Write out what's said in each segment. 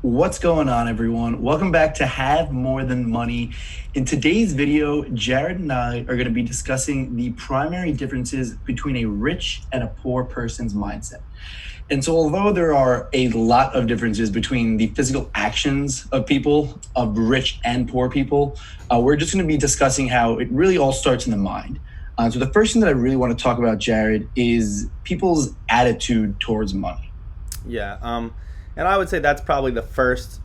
What's going on, everyone? Welcome back to Have More Than Money. In today's video, Jared and I are going to be discussing the primary differences between a rich and a poor person's mindset. And so, although there are a lot of differences between the physical actions of people, of rich and poor people, we're just going to be discussing how it really all starts in the mind. So, the first thing that I really want to talk about, Jared, is people's attitude towards money. Yeah, and I would say that's probably the first,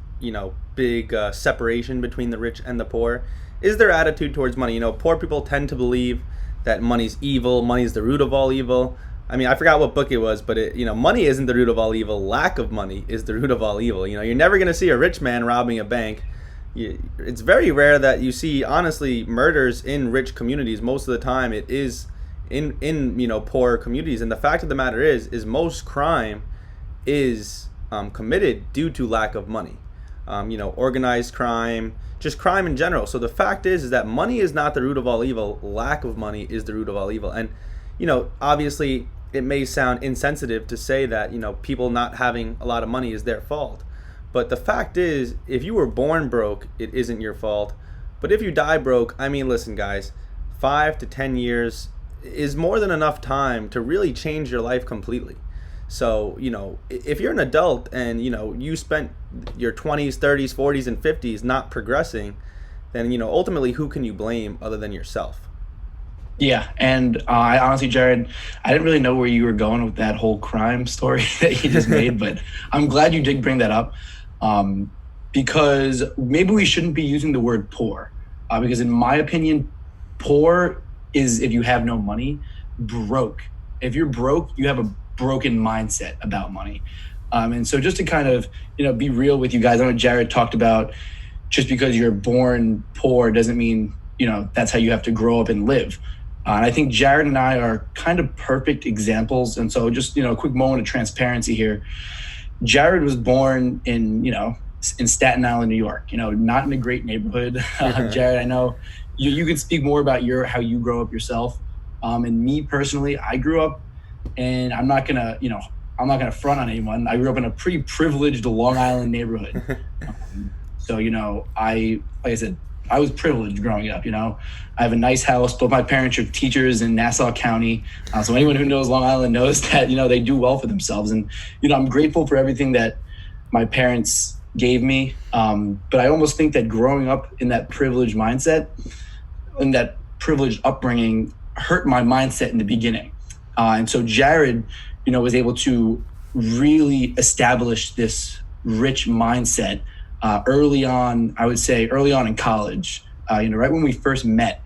big separation between the rich and the poor is their attitude towards money. Poor people tend to believe that money's evil, money's the root of all evil. I mean, I forgot what book it was, but money isn't the root of all evil. Lack of money is the root of all evil. You're never going to see a rich man robbing a bank. It's very rare that you see, honestly, murders in rich communities. Most of the time, it is in poor communities. And the fact of the matter is most crime is committed due to lack of money. Organized crime, just crime in general. So the fact is that money is not the root of all evil. Lack of money is the root of all evil. And obviously, it may sound insensitive to say that people not having a lot of money is their fault. But the fact is, if you were born broke, it isn't your fault. But if you die broke, I mean, listen, guys, 5 to 10 years is more than enough time to really change your life completely. So, if you're an adult and, you spent your 20s, 30s, 40s, and 50s not progressing, then, ultimately, who can you blame other than yourself? Yeah, and I honestly, Jared, I didn't really know where you were going with that whole crime story that you just made, but I'm glad you did bring that up, because maybe we shouldn't be using the word poor, because in my opinion, poor is if you have no money. Broke, if you're broke, you have a broken mindset about money. And so just to kind of, be real with you guys, I know Jared talked about just because you're born poor doesn't mean, that's how you have to grow up and live. And I think Jared and I are kind of perfect examples. And so just, a quick moment of transparency here. Jared was born in Staten Island, New York, not in a great neighborhood. Jared, I know you can speak more about how you grow up yourself. And me personally, I grew up, and I'm not gonna front on anyone. I grew up in a pretty privileged Long Island neighborhood. So, like I said, I was privileged growing up. I have a nice house. Both my parents are teachers in Nassau County. So anyone who knows Long Island knows that, they do well for themselves. And, I'm grateful for everything that my parents gave me. But I almost think that growing up in that privileged mindset and that privileged upbringing hurt my mindset in the beginning. And so Jared, was able to really establish this rich mindset early on, I would say early on in college, right when we first met.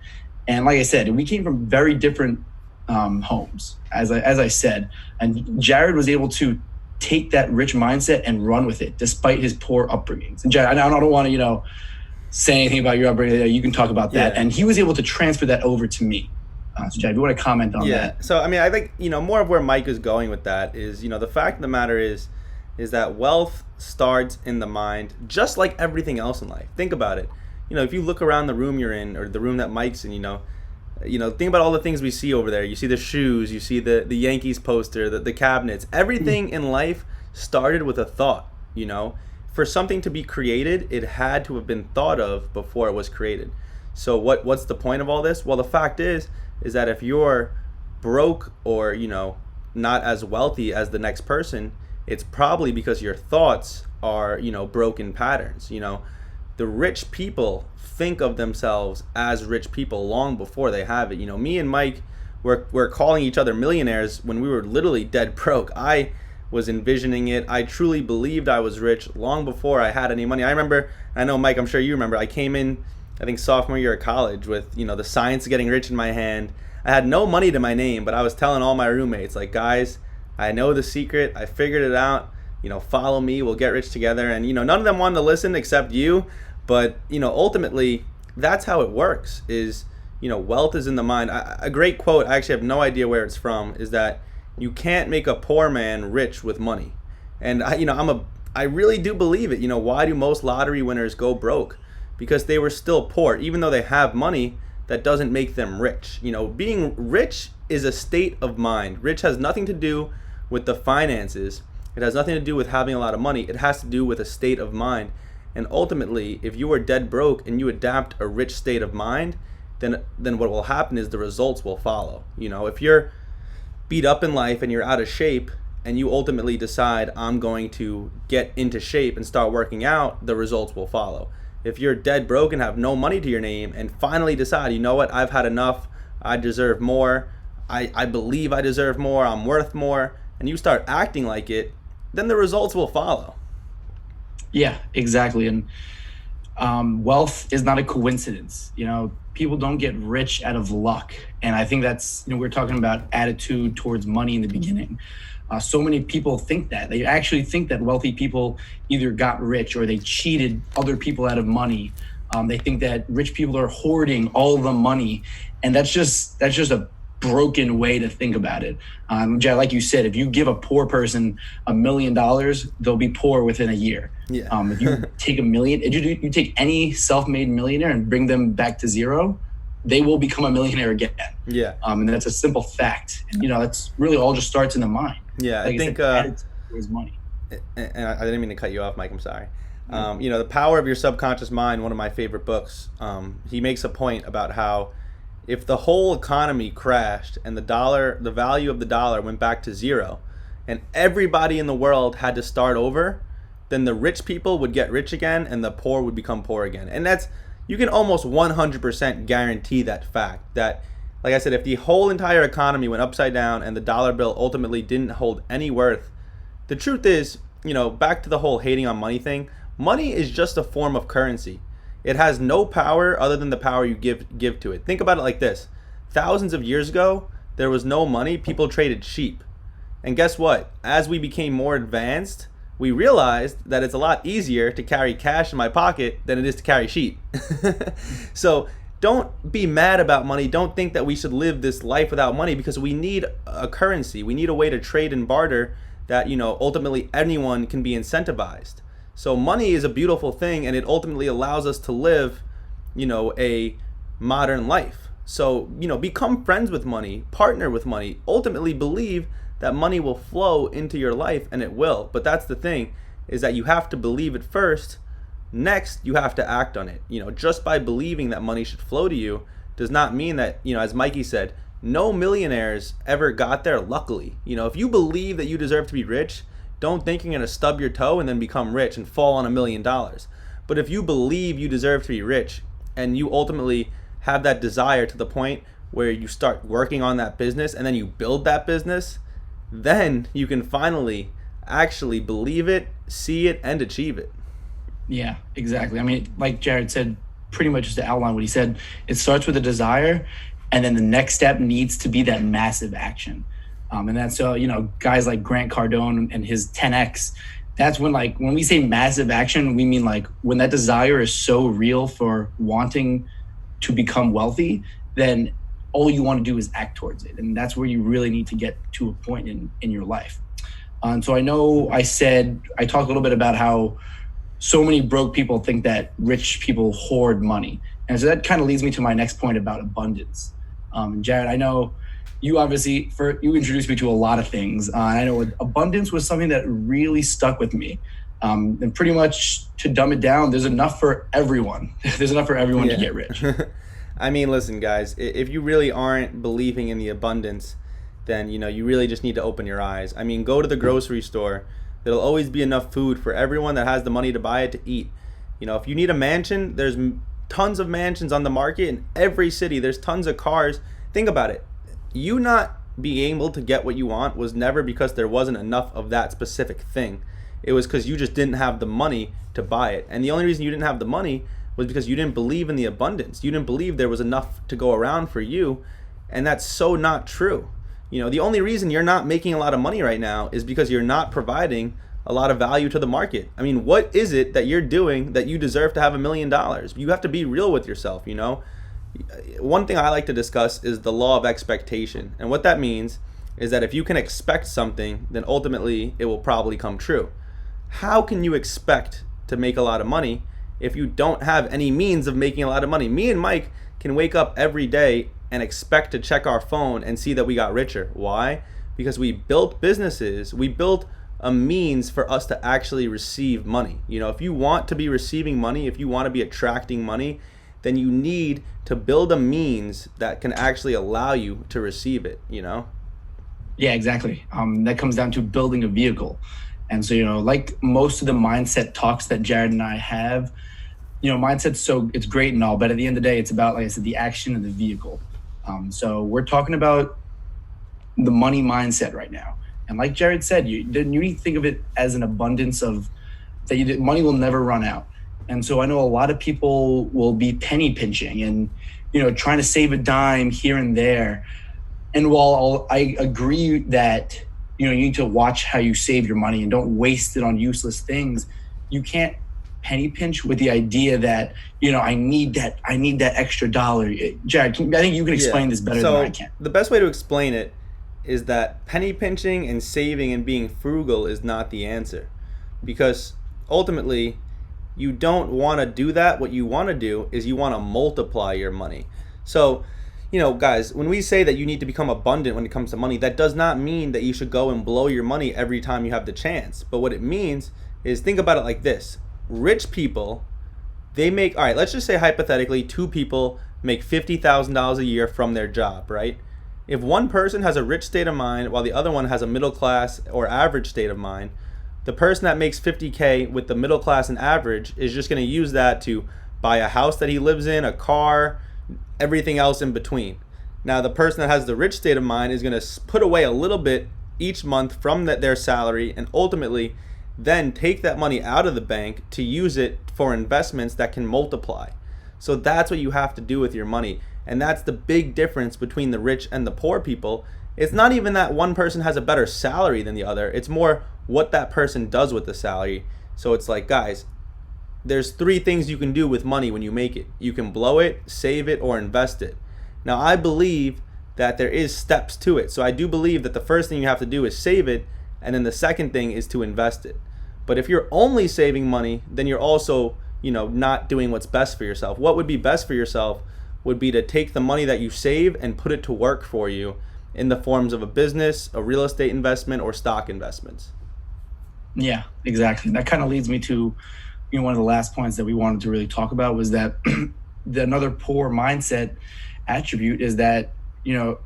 And like I said, we came from very different homes, as I said. And Jared was able to take that rich mindset and run with it, despite his poor upbringings. And Jared, I don't want to, say anything about your upbringing. You can talk about that. Yeah. And he was able to transfer that over to me. So, Jared, if you want to comment on that. So, I mean, I think, more of where Mike is going with that is, the fact of the matter is that wealth starts in the mind, just like everything else in life. Think about it. If you look around the room you're in, or the room that Mike's in, think about all the things we see over there. You see the shoes, you see the Yankees poster, the cabinets. Everything in life started with a thought, For something to be created, it had to have been thought of before it was created. So what's the point of all this? Well, the fact is that if you're broke or, not as wealthy as the next person, it's probably because your thoughts are, broken patterns. The rich people think of themselves as rich people long before they have it. Me and Mike, we're calling each other millionaires when we were literally dead broke. I was envisioning it. I truly believed I was rich long before I had any money. I know, Mike, I'm sure you remember, I came in, I think sophomore year of college with, the Science of Getting Rich in my hand. I had no money to my name, but I was telling all my roommates, like, guys, I know the secret. I figured it out. Follow me. We'll get rich together. And, none of them wanted to listen except you. But, ultimately, that's how it works is, wealth is in the mind. A great quote, I actually have no idea where it's from, is that you can't make a poor man rich with money. And, I really do believe it. Why do most lottery winners go broke? Because they were still poor. Even though they have money, that doesn't make them rich. Being rich is a state of mind. Rich has nothing to do with the finances. It has nothing to do with having a lot of money. It has to do with a state of mind. And ultimately, if you are dead broke and you adapt a rich state of mind, then what will happen is the results will follow. If you're beat up in life and you're out of shape and you ultimately decide, I'm going to get into shape and start working out, the results will follow. If you're dead broke and have no money to your name and finally decide, you know what, I've had enough, I deserve more, I believe I deserve more, I'm worth more, and you start acting like it, then the results will follow. Yeah, exactly. And wealth is not a coincidence. People don't get rich out of luck. And I think that's, we're talking about attitude towards money in the beginning. So many people think that. They actually think that wealthy people either got rich or they cheated other people out of money. They think that rich people are hoarding all the money. And that's just a broken way to think about it. Like you said, if you give a poor person $1 million, they'll be poor within a year. Yeah. If you take if you take any self-made millionaire and bring them back to zero, they will become a millionaire again. Yeah. And that's a simple fact. And that's really all just starts in the mind. Yeah, like I think is money. And I didn't mean to cut you off, Mike. I'm sorry. The Power of Your Subconscious Mind, one of my favorite books. He makes a point about how if the whole economy crashed and the value of the dollar went back to zero, and everybody in the world had to start over, then the rich people would get rich again and the poor would become poor again. And you can almost 100% guarantee that fact. That, like I said, if the whole entire economy went upside down and the dollar bill ultimately didn't hold any worth, the truth is, back to the whole hating on money thing, money is just a form of currency. It has no power other than the power you give to it. Think about it like this. Thousands of years ago, there was no money. People traded sheep. And guess what? As we became more advanced, we realized that it's a lot easier to carry cash in my pocket than it is to carry sheep. So don't be mad about money. Don't think that we should live this life without money, because we need a currency. We need a way to trade and barter that, ultimately anyone can be incentivized. So money is a beautiful thing, and it ultimately allows us to live, a modern life. So, become friends with money, partner with money, ultimately believe that money will flow into your life, and it will. But that's the thing, is that you have to believe it first. Next, you have to act on it. Just by believing that money should flow to you does not mean that, as Mikey said, no millionaires ever got there luckily. If you believe that you deserve to be rich, don't think you're going to stub your toe and then become rich and fall on $1 million. But if you believe you deserve to be rich and you ultimately have that desire to the point where you start working on that business and then you build that business, then you can finally actually believe it, see it, and achieve it. Yeah, exactly. I mean, like Jared said, pretty much just to outline what he said, it starts with a desire, and then the next step needs to be that massive action. And that's, guys like Grant Cardone and his 10X, that's when we say massive action, we mean when that desire is so real for wanting to become wealthy, then all you want to do is act towards it. And that's where you really need to get to a point in your life. And so I know I talked a little bit about how so many broke people think that rich people hoard money. And so that kind of leads me to my next point about abundance. Jared, I know you obviously, you introduced me to a lot of things. I know abundance was something that really stuck with me. And pretty much, to dumb it down, there's enough for everyone. There's enough for everyone to get rich. I mean, listen, guys, if you really aren't believing in the abundance, then, you really just need to open your eyes. I mean, go to the grocery store. There'll always be enough food for everyone that has the money to buy it to eat. If you need a mansion, there's tons of mansions on the market in every city. There's tons of cars. Think about it. You not being able to get what you want was never because there wasn't enough of that specific thing. It was because you just didn't have the money to buy it. And the only reason you didn't have the money was because you didn't believe in the abundance. You didn't believe there was enough to go around for you. And that's so not true. The only reason you're not making a lot of money right now is because you're not providing a lot of value to the market. I mean, what is it that you're doing that you deserve to have $1 million? You have to be real with yourself, One thing I like to discuss is the law of expectation. And what that means is that if you can expect something, then ultimately it will probably come true. How can you expect to make a lot of money if you don't have any means of making a lot of money? Me and Mike can wake up every day and expect to check our phone and see that we got richer. Why? Because we built businesses, we built a means for us to actually receive money. If you want to be receiving money, if you want to be attracting money, then you need to build a means that can actually allow you to receive it. Yeah, exactly. That comes down to building a vehicle. And so, like most of the mindset talks that Jared and I have, mindset's so it's great and all, but at the end of the day, it's about, like I said, the action of the vehicle. So we're talking about the money mindset right now. And like Jared said, you need to think of it as an abundance of that money will never run out. And so I know a lot of people will be penny pinching and, trying to save a dime here and there. And while I agree that, you need to watch how you save your money and don't waste it on useless things, you can't penny pinch with the idea that, I need that extra dollar. Jared, I think you can explain this better than I can. The best way to explain it is that penny pinching and saving and being frugal is not the answer, because ultimately you don't want to do that. What you want to do is you want to multiply your money. So, guys, when we say that you need to become abundant when it comes to money, that does not mean that you should go and blow your money every time you have the chance. But what it means is, think about it like this. Rich people, they make, all right, let's just say hypothetically, two people make $50,000 a year from their job, right? If one person has a rich state of mind while the other one has a middle class or average state of mind, the person that makes 50K with the middle class and average is just going to use that to buy a house that he lives in, a car, everything else in between. Now, the person that has the rich state of mind is going to put away a little bit each month from their salary, and ultimately then take that money out of the bank to use it for investments that can multiply. So that's what you have to do with your money. And that's the big difference between the rich and the poor people. It's not even that one person has a better salary than the other. It's more what that person does with the salary. So it's like, guys, there's three things you can do with money when you make it. You can blow it, save it, or invest it. Now, I believe that there is steps to it. So I do believe that the first thing you have to do is save it, and then the second thing is to invest it. But if you're only saving money, then you're also, not doing what's best for yourself. What would be best for yourself would be to take the money that you save and put it to work for you in the forms of a business, a real estate investment, or stock investments. Yeah, exactly. That kind of leads me to, one of the last points that we wanted to really talk about was that another poor mindset attribute is that, a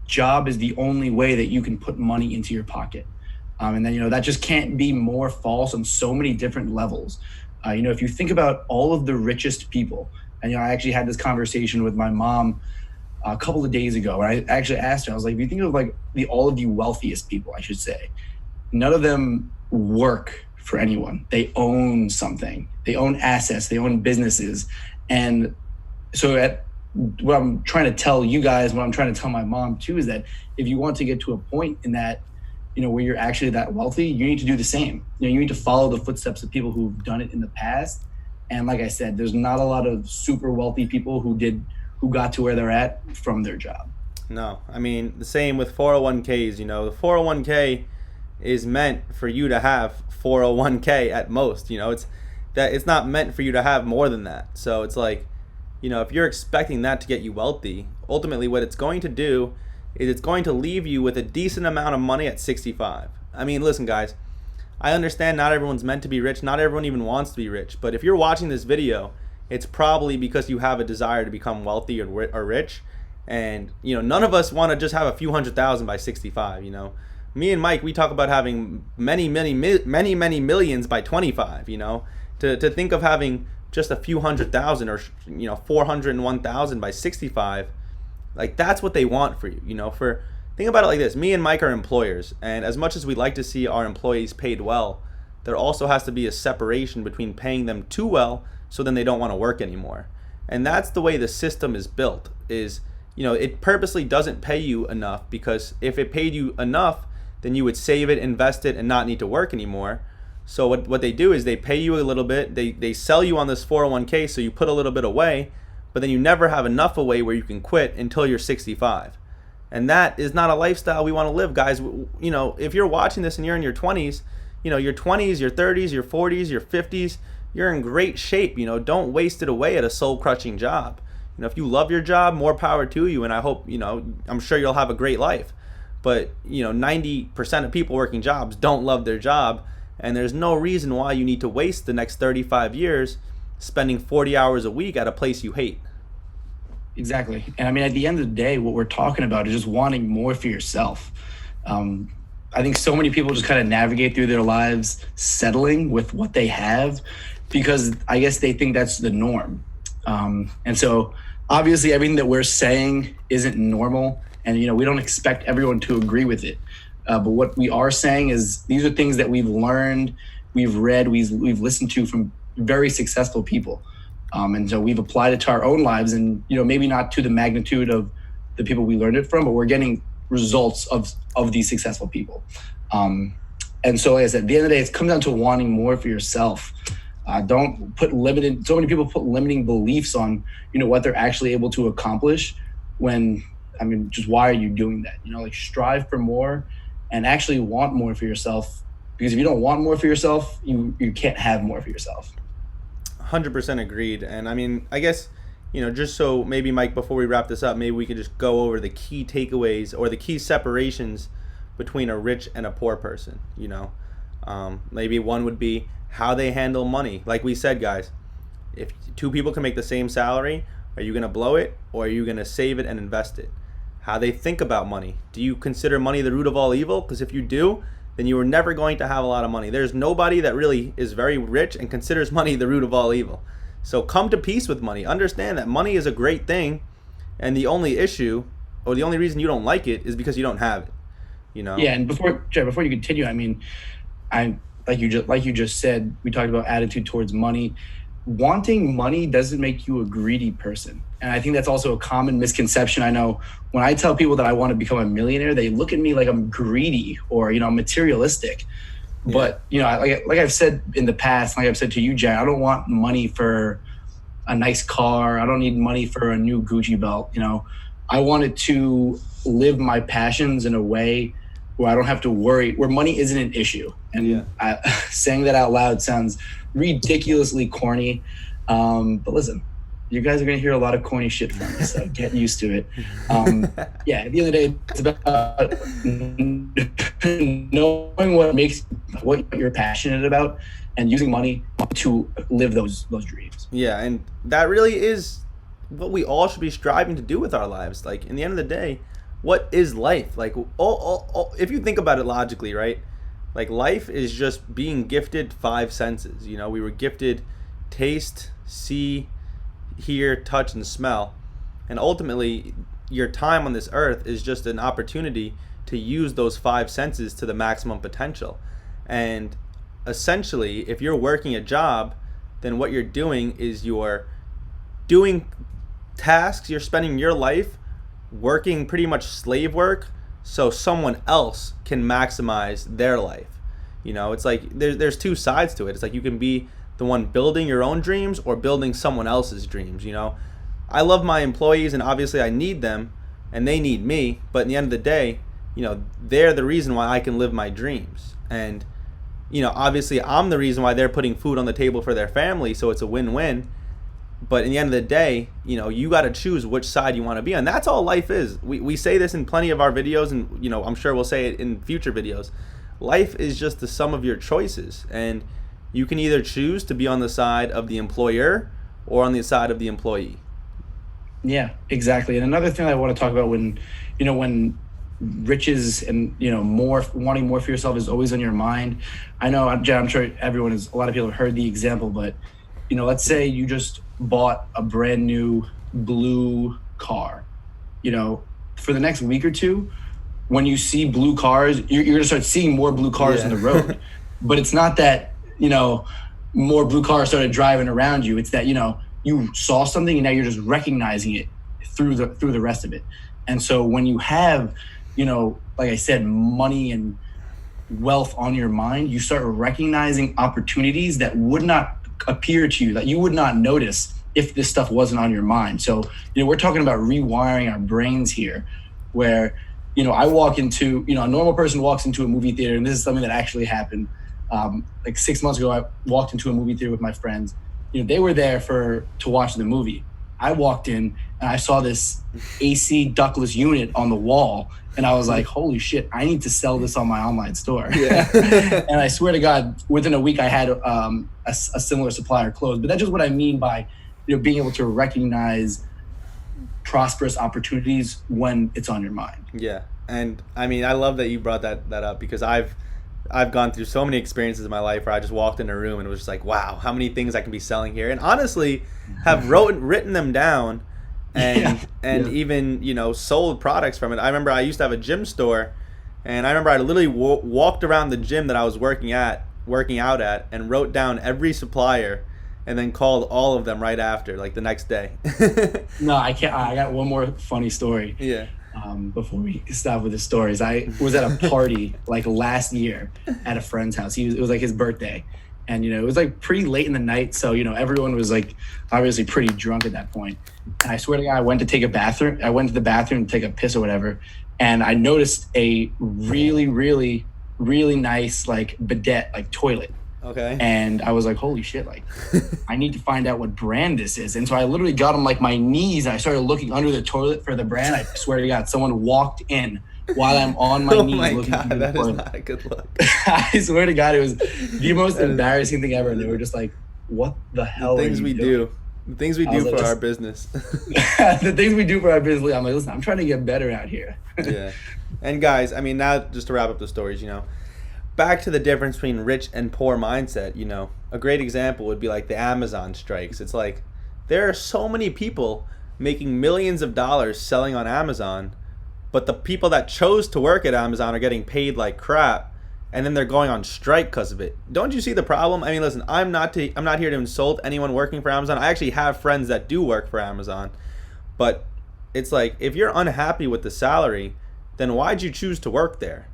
job is the only way that you can put money into your pocket. And then, that just can't be more false on so many different levels. If you think about all of the richest people, and, I actually had this conversation with my mom a couple of days ago, and I actually asked her, I was like, if you think of like all of the wealthiest people, I should say, none of them work for anyone. They own something, they own assets, they own businesses. And so what I'm trying to tell you guys, what I'm trying to tell my mom too, is that if you want to get to a point in that, where you're actually that wealthy, you need to do the same. You need to follow the footsteps of people who've done it in the past. And like I said, there's not a lot of super wealthy people who got to where they're at from their job. No, I mean, the same with 401ks. The 401k is meant for you to have 401k at most. It's not meant for you to have more than that. So it's like, if you're expecting that to get you wealthy, ultimately what it's going to do is it's going to leave you with a decent amount of money at 65. I mean, listen, guys, I understand not everyone's meant to be rich. Not everyone even wants to be rich. But if you're watching this video, it's probably because you have a desire to become wealthy or rich. And, none of us want to just have a few $100,000 by 65. Me and Mike, we talk about having many millions by 25. To think of having just a few 100,000 or 401,000 by 65, like that's what they want for you. Think about it like this. Me and Mike are employers, and as much as we like to see our employees paid well, there also has to be a separation between paying them too well so then they don't want to work anymore. And that's the way the system is built, is, it purposely doesn't pay you enough, because if it paid you enough, then you would save it, invest it, and not need to work anymore. So what they do is they pay you a little bit, they sell you on this 401k, so you put a little bit away, but then you never have enough away where you can quit until you're 65. And that is not a lifestyle we want to live, guys. If you're watching this and you're in your 20s, your 20s, your 30s, your 40s, your 50s, you're in great shape. Don't waste it away at a soul-crushing job. If you love your job, more power to you, and I hope, I'm sure you'll have a great life. but 90% of people working jobs don't love their job, and there's no reason why you need to waste the next 35 years spending 40 hours a week at a place you hate. Exactly. And I mean, at the end of the day, what we're talking about is just wanting more for yourself. I think so many people just kind of navigate through their lives settling with what they have because I guess they think that's the norm. And so obviously everything that we're saying isn't normal, and we don't expect everyone to agree with it. But what we are saying is these are things that we've learned, we've read, we've listened to from very successful people. And so we've applied it to our own lives, and maybe not to the magnitude of the people we learned it from, but we're getting results of these successful people. And so, like I said, at the end of the day, it comes down to wanting more for yourself. Don't put so many people put limiting beliefs on, what they're actually able to accomplish when, just why are you doing that? Like strive for more and actually want more for yourself, because if you don't want more for yourself, you can't have more for yourself. 100% agreed. And I guess, just so maybe Mike, before we wrap this up, maybe we could just go over the key takeaways or the key separations between a rich and a poor person. Maybe one would be how they handle money. Like we said, guys, if two people can make the same salary, are you going to blow it or are you going to save it and invest it? How they think about money. Do you consider money the root of all evil? Because if you do, then you are never going to have a lot of money. There's nobody that really is very rich and considers money the root of all evil. So come to peace with money. Understand that money is a great thing, and the only issue or the only reason you don't like it is because you don't have it. Yeah, and before you continue, I like you just said, we talked about attitude towards money. Wanting money doesn't make you a greedy person. And I think that's also a common misconception. I know when I tell people that I want to become a millionaire, they look at me like I'm greedy or, materialistic. Yeah. But, like I've said in the past, like I've said to you, Jared, I don't want money for a nice car. I don't need money for a new Gucci belt. I wanted to live my passions in a way where I don't have to worry, where money isn't an issue. And saying that out loud sounds ridiculously corny. But listen, you guys are going to hear a lot of corny shit from me, so get used to it. At the end of the day, it's about knowing what you're passionate about and using money to live those dreams. Yeah, and that really is what we all should be striving to do with our lives. Like, in the end of the day, what is life? Like, if you think about it logically, right? Like, life is just being gifted 5 senses. We were gifted taste, see, hear, touch, and smell. And ultimately, your time on this earth is just an opportunity to use those 5 senses to the maximum potential. And essentially, if you're working a job, then what you're doing is you're doing tasks, you're spending your life working pretty much slave work so someone else can maximize their life. It's like there's 2 sides to it. It's like you can be the one building your own dreams or building someone else's dreams. I love my employees, and obviously I need them and they need me, but in the end of the day, they're the reason why I can live my dreams. And obviously I'm the reason why they're putting food on the table for their family, so it's a win-win. But in the end of the day, you got to choose which side you want to be on. That's all life is. We say this in plenty of our videos, and I'm sure we'll say it in future videos. Life is just the sum of your choices, and you can either choose to be on the side of the employer or on the side of the employee. Yeah, exactly. And another thing I want to talk about when riches and wanting more for yourself is always on your mind. I know, Jen, I'm sure a lot of people have heard the example, but let's say you just bought a brand new blue car. For the next week or two, when you see blue cars, you're going to start seeing more blue cars on the road. But it's not that, more blue cars started driving around you. It's that, you saw something and now you're just recognizing it through the rest of it. And so when you have, like I said, money and wealth on your mind, you start recognizing opportunities that would not appear to you, that you would not notice if this stuff wasn't on your mind. So, we're talking about rewiring our brains here, where, I walk into, a normal person walks into a movie theater, and this is something that actually happened. Like 6 months ago, I walked into a movie theater with my friends. They were there to watch the movie. I walked in and I saw this AC ductless unit on the wall, and I was like, holy shit, I need to sell this on my online store. Yeah. And I swear to God, within a week I had a similar supplier close. But that's just what I mean by, being able to recognize prosperous opportunities when it's on your mind. Yeah. And I mean, I love that you brought that up, because I've gone through so many experiences in my life where I just walked in a room and it was just like, wow, how many things I can be selling here. And honestly, have written them down and even, sold products from it. I remember I used to have a gym store, and I remember I literally walked around the gym that I was working out at and wrote down every supplier and then called all of them right after, like the next day. No, I can't. I got one more funny story. Yeah. Before we stop with the stories, I was at a party like last year at a friend's house. It was like his birthday, and it was like pretty late in the night, so everyone was like obviously pretty drunk at that point. And I swear to God, I went to the bathroom to take a piss or whatever, and I noticed a really, really, really nice like bidet, like toilet. Okay. And I was like, holy shit, like I need to find out what brand this is. And so I literally got on like my knees and I started looking under the toilet for the brand. I swear to God, someone walked in while I'm on my knees looking under the toilet. That is not a good look. I swear to God, it was the most embarrassing thing ever. And they were just like, what the hell things are you we doing? do. The things we do like, for our business. The things we do for our business. I'm like, listen, I'm trying to get better out here. Yeah. And guys, I mean, now just to wrap up the stories, back to the difference between rich and poor mindset, a great example would be like the Amazon strikes. It's like there are so many people making millions of dollars selling on Amazon, but the people that chose to work at Amazon are getting paid like crap, and then they're going on strike because of it. Don't you see the problem? I mean, listen, I'm not here to insult anyone working for Amazon. I actually have friends that do work for Amazon, but it's like if you're unhappy with the salary, then why'd you choose to work there?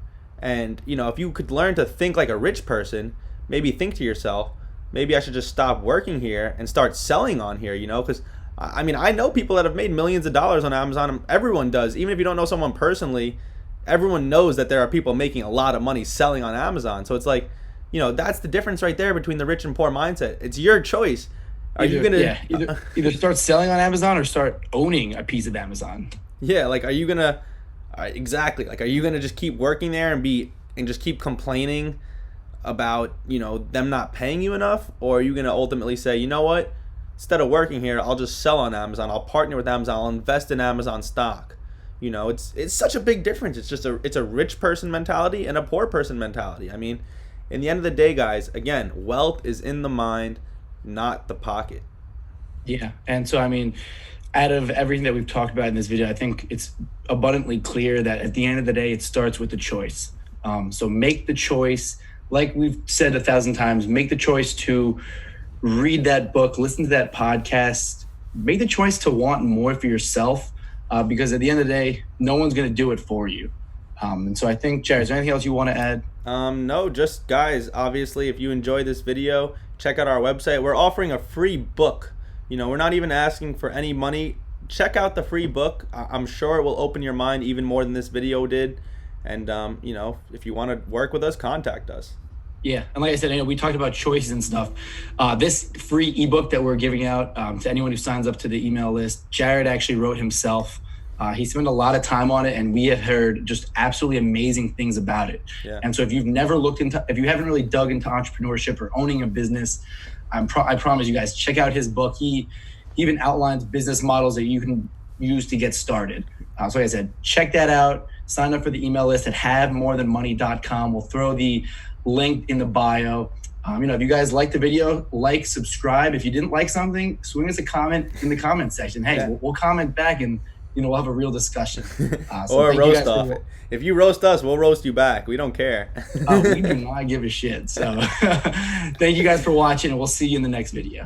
And, if you could learn to think like a rich person, maybe think to yourself, maybe I should just stop working here and start selling on here, because, I mean, I know people that have made millions of dollars on Amazon. Everyone does. Even if you don't know someone personally, everyone knows that there are people making a lot of money selling on Amazon. So it's like, that's the difference right there between the rich and poor mindset. It's your choice. Are you going to... either start selling on Amazon or start owning a piece of Amazon. Yeah, like, are you going to... Exactly. Like, are you going to just keep working there and just keep complaining about, them not paying you enough? Or are you going to ultimately say, you know what? Instead of working here, I'll just sell on Amazon. I'll partner with Amazon. I'll invest in Amazon stock. It's such a big difference. It's a rich person mentality and a poor person mentality. I mean, in the end of the day, guys, again, wealth is in the mind, not the pocket. Yeah. And so, I mean, out of everything that we've talked about in this video, I think it's abundantly clear that at the end of the day, it starts with the choice. So make the choice, like we've said 1,000 times, make the choice to read that book, listen to that podcast, make the choice to want more for yourself, because at the end of the day, no one's going to do it for you. And so I think, Jared, is there anything else you want to add? No, just guys, obviously, if you enjoyed this video, check out our website. We're offering a free book. We're not even asking for any money. Check out the free book. I'm sure it will open your mind even more than this video did. And, if you want to work with us, contact us. Yeah. And like I said, we talked about choices and stuff. This free ebook that we're giving out to anyone who signs up to the email list, Jared actually wrote himself. He spent a lot of time on it, and we have heard just absolutely amazing things about it. Yeah. And so if you haven't really dug into entrepreneurship or owning a business, I promise you guys, check out his book. He even outlines business models that you can use to get started. So like I said, check that out. Sign up for the email list at havemorethanmoney.com. We'll throw the link in the bio. If you guys like the video, subscribe. If you didn't like something, swing us a comment in the comment section. Hey, we'll comment back, and we'll have a real discussion. Or a roast off. If you roast us, we'll roast you back. We don't care. We do not give a shit. So thank you guys for watching, and we'll see you in the next video.